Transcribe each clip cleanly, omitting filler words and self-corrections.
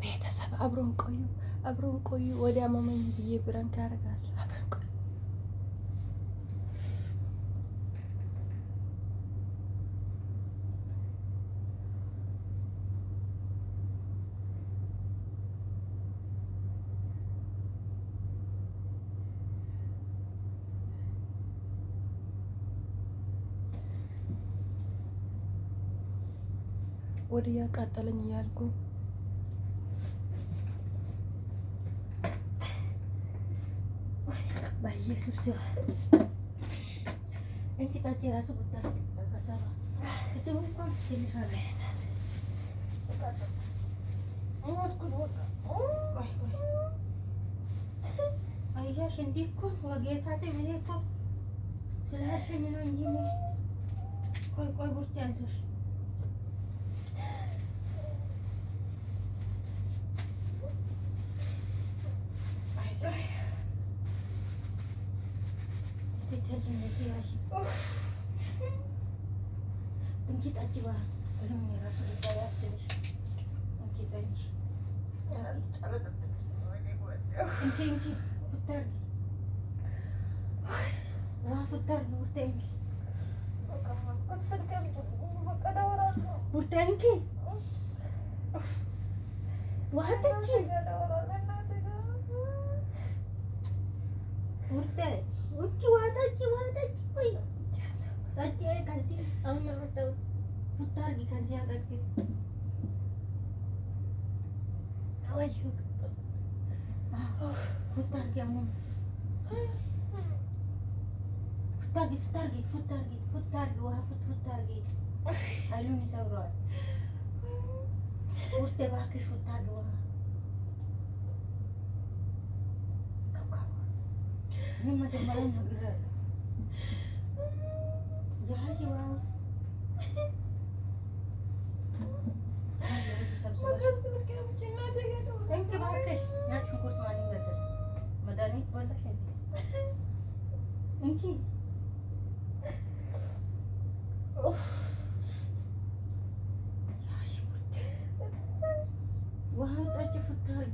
ቤተሰብ አብሮን ቆዩ። ወዲያ ማመኝ ብዬ ብራንክ ያደርጋል። አብሮን ቆዩ። ወዲያ ቃጠለኝ እያልኩ በኢየሱስ እንኪታች የራሱ ጉዳይ ከሰራ ክትቡ እንኳን ትልሻለ አያሽ እንዲህ እኮ ወጌታ ምን እኮ ስለሸኝ ነው እንጂ ቆይ ቡርት ያዞሽ እንኪ ጠጪ ባ ምንም የራሱ ጉዳይ ያስብሽ። እንኪ ጠጪ እንኪ ፉታር ውሃ ፉታር ቡርቴ እንኪ ቡርቴ እንኪ ውሃ ጠጪ ቡርቴ እንኪ ውሃ ጠጪ ወይ ጠጪ ከዚህ አሁን ያመጣው ፉታር ከዚህ አቀዝቅዝ ወይ ፉታር ያሙን ፉታር ውሃ ፉታር አይሉን ይሰብረዋል። ቡርቴ እባክሽ ፉታር ውሃ እኔ መጀመሪያ ነግሬያለሁ። ያሺ ዋው እንኪ እባክሽ ያ ሽንኩርት ማን ይገደል መድኃኒት በላሽ እንኪ ያሺ ቡርቴ ውሃ ጠጪ ፉታር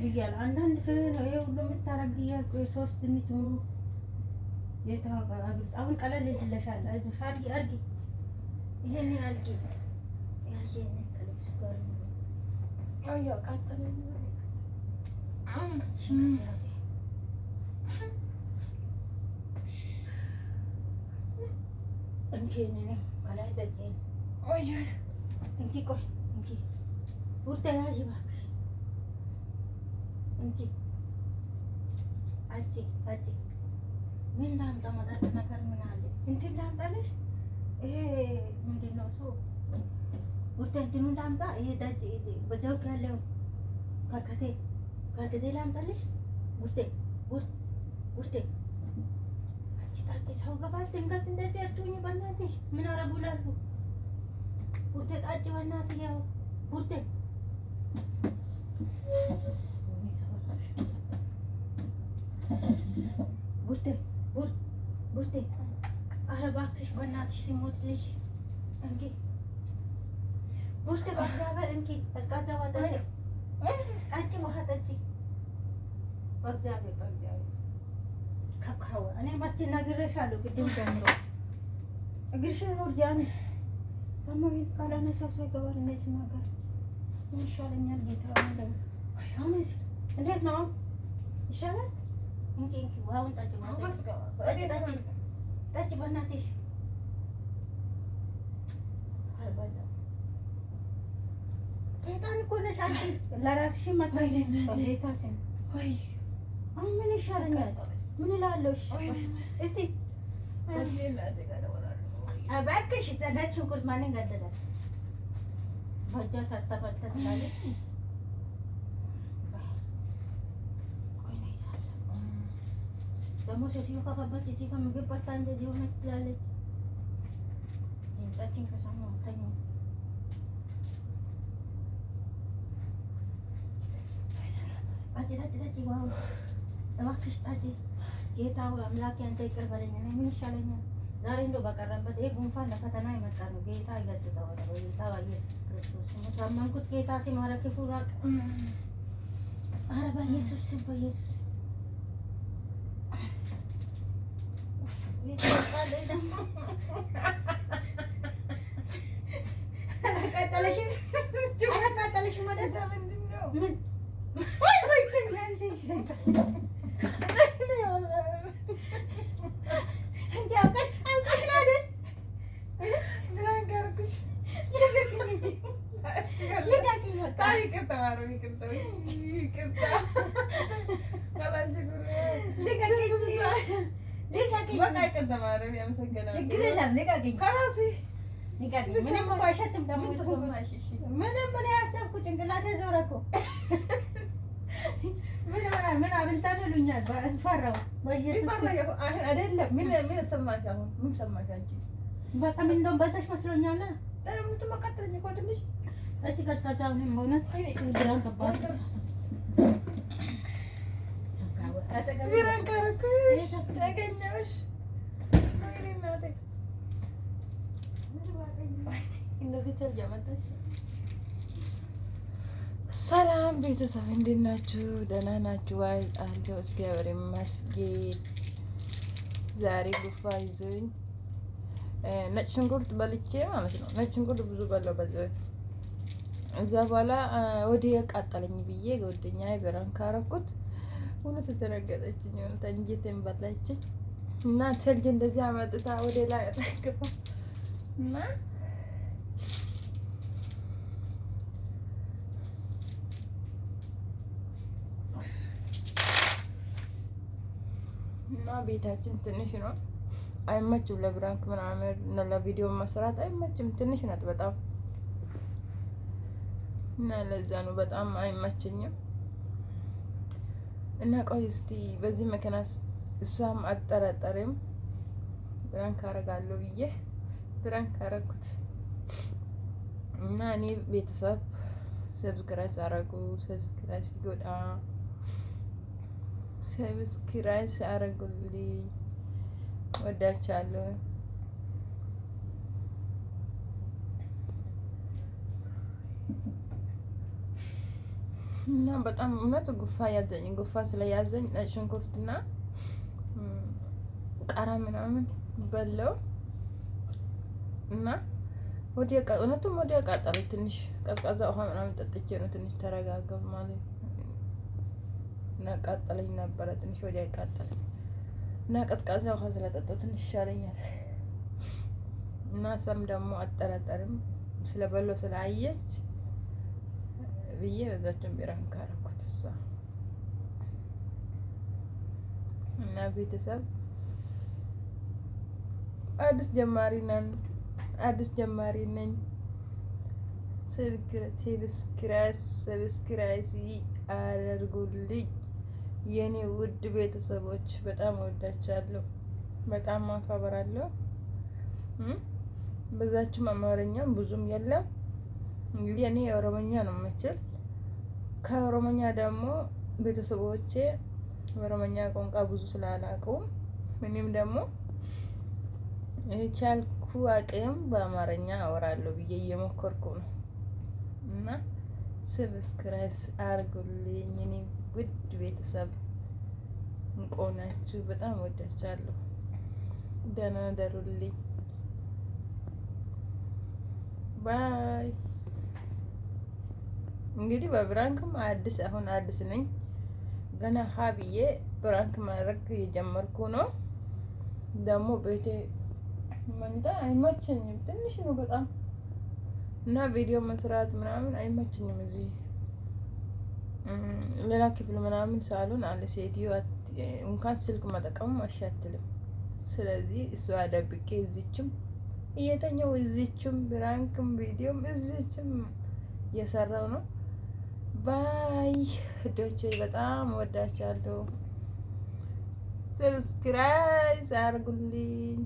ብያለሁ። አንዳንድ ፍሬ ነው ይሄ ሁሉ የምታረግ እያልኩ የሶስት ትንሽ ሙሉ የታወቀ አብልጥ አሁን ቀለል ይልልሻል። አይዞሽ አድርጊ ይሄንን አድርጊ ያሽን ከልብስ ጋር አያ ቃጠለኝ እንኪ ከላይ ጠጪ እንኪ ቆይ እንኪ ቡርቴ ያዥ እባክሽ እንኪ አጭ ምን ላምጣ? መጠጥ ነገር ምን አለ? እንትን ላምጣልሽ? ይሄ ምንድን ነው እሱ? ቡርቴ እንትኑን ላምጣ? ይሄ ጠጪ በጀውቅ ያለው ከርከቴ ላምጣልሽ? ቡርቴ ሰው ገባል። ድንገት እንደዚህ አትሁኝ በእናትሽ። ምን አረጉ ላሉ ቡርቴ ጣጭ በእናትሽ። ያው ቡርቴ ኧረ እባክሽ በእናትሽ ሲሞትልሽ እንኪ ቡርቴ በእግዚአብሔር እንኪ ቀዝቃዛ ውሃ ጠጪ ውሃ ጠጪ በእግዚአብሔር ከካዋ እኔ መቼ ነግሬሻለሁ። ቅድም ጀምሮ እግርሽን ውርጃ ደግሞ ካላነሳው ሰው ይገባል። እነዚህ ነገር ምን ይሻለኛል? ጌታ አሁን እንዴት ነው ይሻላል? እንኪ ውሃውን ጠጪ በእናትሽ። ሰይጣን እኮ ነሽ አንቺ ለራስሽ መታገል ጌታ ሲል አሁን ምን ይሻለኛል? ምን እላለሁ? እስቲ እባክሽ ነጭ ሽንኩርት ማንን ገደላል? በእጇ ሰርታ በልታ ትላለች። ደግሞ ሴትዮ ከገባች እዚህ ከምግብ በልታ እንደዚህ ሆነች ትላለች። ድምጻችን ከሰማሁ ተኙ። ጣጭ ዋው እባክሽ ጣጭ። ጌታ ሆይ አምላኬ አንተ ይቅር በለኝ። እኔ ምን ይሻለኛል? ዛሬ እንደው በቀረበት ይሄ ጉንፋን ለፈተና የመጣ ነው። ጌታ ይገስጸዋል። ጌታ በኢየሱስ ክርስቶስ ስም ታመንኩት። ጌታ ሲማረ ክፉ ራቅ። ኧረ በኢየሱስ ስም በኢየሱስ አላቃጠለሽም? ወደዛ ምንድን ነው? ምን ምንም እኮ አይሸትም። ደግሞ ምንም ምን ያሰብኩ ጭንቅላቴ ዞረ እኮ ምን አብልታ ትሉኛል። ፈራሁ አይደለም። ምን ሰማሽ? አሁን ምን ሰማሽ አንቺ? በቃ ምን እንደውም በልተሽ መስሎኛል። የምትመቀጥለኝ እኮ ትንሽ ጠጪ ቀዝቃዛ። ምንም በእውነት ግራን ከባድ ግራን ካረኩ ያገኘሁሽ ሰላም ቤተሰብ እንዴት ናችሁ? ደህና ናችሁ ዋይ? አለሁ እግዚአብሔር ይመስገን። ዛሬ ጉፋ ይዞኝ ነጭ ሽንኩርት በልቼ ማለት ነው። ነጭ ሽንኩርት ብዙ በላው እዛ በኋላ ወዲህ ያቃጠለኝ ብዬ ጓደኛዬ ብራን ካረኩት እውነት ተረገጠችኝ። እውነት አንጀቴን በላችኝ እና ተልጅ እንደዚህ አመጥታ ወደ ላይ አጠግባ እና ቤታችን ትንሽ ነው፣ አይመችም ለብራንክ ምናምን እና ለቪዲዮ መስራት አይመችም። ትንሽ ናት በጣም እና ለዛ ነው በጣም አይመችኝም። እና ቆይ እስቲ በዚህ ምክንያት እሷም አልጠረጠርም ብራንክ አደርጋለሁ ብዬ ብራንክ አደረኩት። እና እኔ ቤተሰብ ሰብስክራይብ አደረጉ። ሰብስክራይብ ሲጎዳ ሰብስክራይብ አደረጉልኝ። ወዳቻለሁ። እና በጣም እውነት ጉፋ ያዘኝ። ጉፋ ስለያዘኝ ነጭ ሽንኩርትና ቃራ ምናምን በለው እና እውነቱም ወዲያ ቃጠለኝ። ትንሽ ቀዝቃዛ ውሃ ምናምን ጠጥቼ ነው ትንሽ ተረጋገብ ማለት እና ቃጠለኝ ነበረ ትንሽ ወዲያ ቃጠለኝ እና ቀዝቃዛ ውሃ ስለጠጣሁ ትንሽ ይሻለኛል። እና ሰም ደግሞ አጠራጠርም ስለበለው ስላየች ብዬ በዛችን ቢራን ካረኩት እሷ እና ቤተሰብ አዲስ ጀማሪ ነኝ። ሰብስክራይብ አድርጉልኝ የኔ ውድ ቤተሰቦች። በጣም ወዳቻለሁ፣ በጣም ማከብራለሁ። በዛችም አማርኛም ብዙም የለም። እንግዲህ እኔ የኦሮሞኛ ነው የምችል። ከኦሮሞኛ ደግሞ ቤተሰቦቼ ኦሮሞኛ ቋንቋ ብዙ ስላላውቁም እኔም ደግሞ የቻልኩ አቅም በአማርኛ አወራለሁ ብዬ እየሞከርኩ ነው። እና ሰብስክራይብ አድርጉልኝ እኔ ውድ ቤተሰብ እንቆናችሁ። በጣም ወዳቻለሁ። ደህና ደሩልኝ። ባይ። እንግዲህ በብራንክም አሁን አዲስ ነኝ ገና ሀብዬ ብራንክ ማድረግ የጀመርኩ ነው። ደግሞ ቤቴ መንታ አይመቸኝም፣ ትንሽ ነው በጣም እና ቪዲዮ መስራት ምናምን አይመቸኝም። እዚህ ሌላ ክፍል ምናምን ሳሉን አለ ሴትዮ እንኳን ስልክ መጠቀሙ አሻትልም። ስለዚህ እሷ ደብቄ እዚችም እየተኛው እዚችም ብራንክም ቪዲዮም እዚችም እየሰራው ነው። ባይ ዶቼ በጣም ወዳቻለሁ። ሰብስክራይብ አድርጉልኝ።